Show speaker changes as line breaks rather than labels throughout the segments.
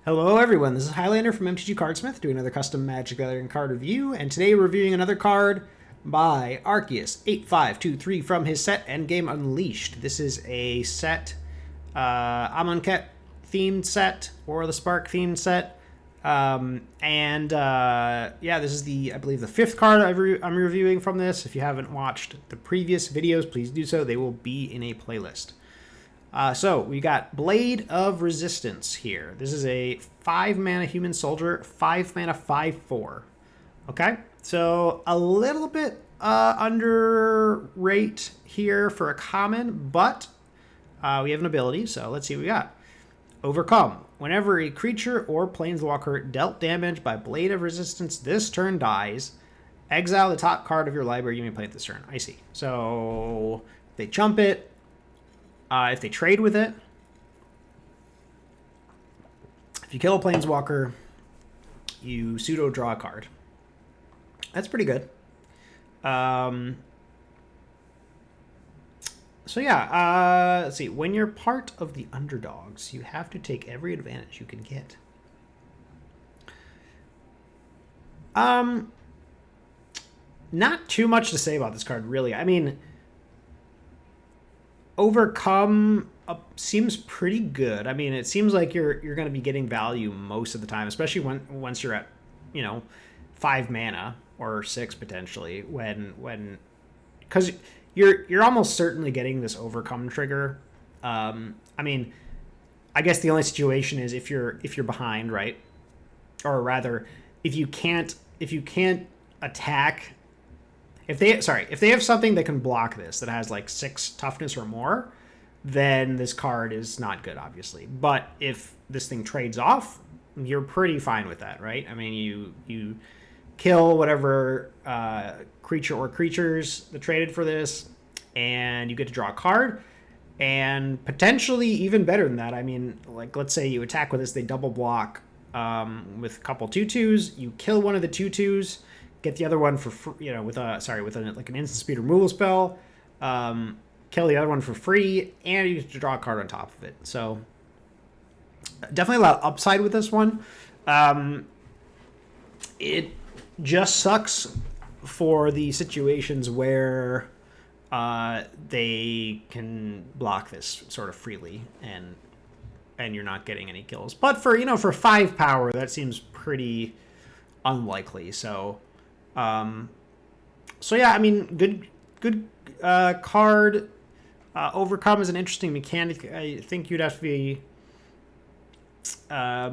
Hello everyone, this is Highlander from MTG Cardsmith doing another custom Magic the Gathering card review, and today we're reviewing another card by Arceus8523 from his set Endgame Unleashed. This is a set, Amonkhet themed set, or the Spark themed set. Yeah, this is I believe the fifth card I'm reviewing from this. If you haven't watched the previous videos, please do so. They will be in a playlist. So we got Blade of Resistance here. This is a 5-mana human soldier, 5-mana 5/4. Okay, so a little bit under rate here for a common, but we have an ability, so let's see what we got. Overcome. Whenever a creature or planeswalker dealt damage by Blade of Resistance this turn dies, exile the top card of your library you may play it this turn. I see. So they chump it. If they trade with it, if you kill a planeswalker, you pseudo draw a card. That's pretty good. So yeah, let's see. When you're part of the underdogs, you have to take every advantage you can get. Not too much to say about this card, really. I mean, Overcome seems pretty good. I mean, it seems like you're going to be getting value most of the time, especially once you're at, 5 mana or 6 potentially. Because you're almost certainly getting this Overcome trigger. I mean, I guess the only situation is if you're behind, right? Or rather, if you can't attack. If they have something that can block this that has like 6 toughness or more, then this card is not good, obviously. But if this thing trades off, you're pretty fine with that, right? I mean, you kill whatever creature or creatures that traded for this, and you get to draw a card. And potentially even better than that, I mean, like let's say you attack with this, they double block with a couple 2/2s. You kill one of the 2/2s. Get the other one for with an instant speed removal spell. Kill the other one for free, and you get to draw a card on top of it. So definitely a lot of upside with this one. It just sucks for the situations where they can block this sort of freely, and you're not getting any kills. But for 5 power, that seems pretty unlikely. So yeah, I mean, good card. Overcome is an interesting mechanic. I think you'd have to be a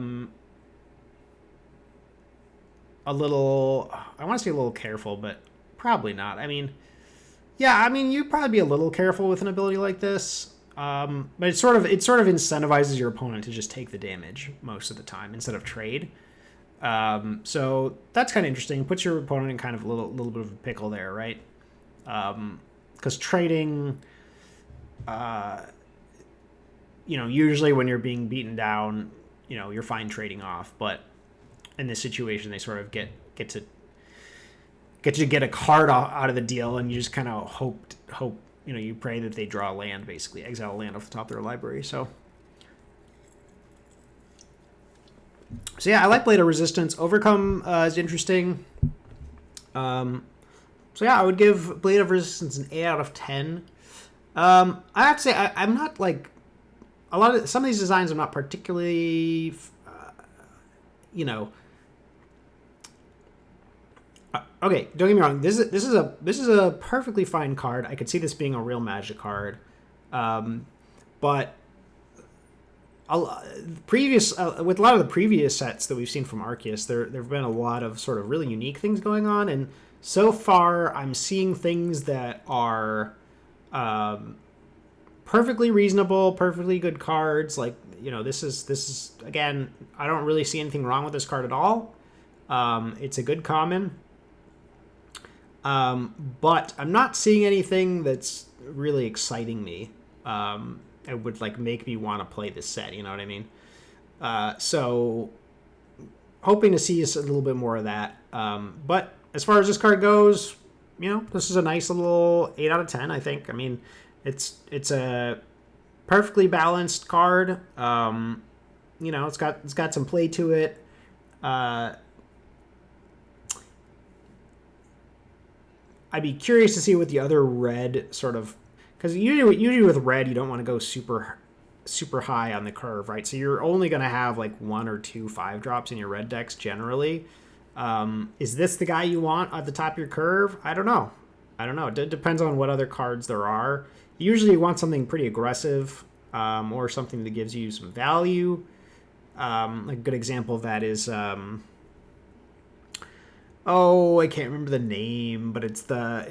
little, I want to say a little careful, but probably not. I mean, yeah, I mean, you'd probably be a little careful with an ability like this. But it sort of incentivizes your opponent to just take the damage most of the time instead of trade. So that's kind of interesting. Puts your opponent in kind of a little bit of a pickle there, right? Because trading, usually when you're being beaten down, you're fine trading off. But in this situation, they sort of get to get a card out of the deal, and you just kind of hope, you pray that they draw a land, basically exile a land off the top of their library. So yeah, I like Blade of Resistance. Overcome is interesting. So yeah, I would give Blade of Resistance an 8 out of 10. I have to say, I'm not like some of these designs. I'm not particularly, okay, don't get me wrong. This is a perfectly fine card. I could see this being a real Magic card, but with a lot of the previous sets that we've seen from Arceus, there have been a lot of sort of really unique things going on, and so far I'm seeing things that are perfectly reasonable, perfectly good cards. Like this is again, I don't really see anything wrong with this card at all. It's a good common, but I'm not seeing anything that's really exciting me. It would make me want to play this set, you know what I mean? So hoping to see a little bit more of that. But as far as this card goes, this is a nice little 8 out of 10, I think. I mean, it's a perfectly balanced card. you know, it's got some play to it. I'd be curious to see what the other red sort of, because usually with red you don't want to go super high on the curve, right? So you're only going to have like 1 or 2 5-drops in your red decks generally. Is this the guy you want at the top of your curve? I don't know. It depends on what other cards there are. Usually you want something pretty aggressive, or something that gives you some value. A good example of that is, I can't remember the name, but it's the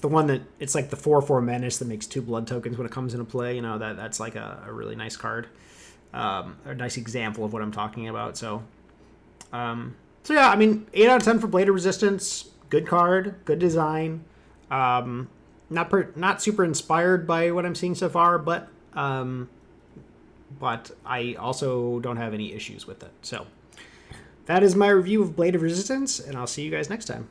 one that it's like the 4/4 menace that makes 2 blood tokens when it comes into play. You know, that's like a really nice card, a nice example of what I'm talking about. So yeah, I mean, 8 out of 10 for Blade of Resistance. Good card, good design. Not super inspired by what I'm seeing so far, but I also don't have any issues with it. So that is my review of Blade of Resistance, and I'll see you guys next time.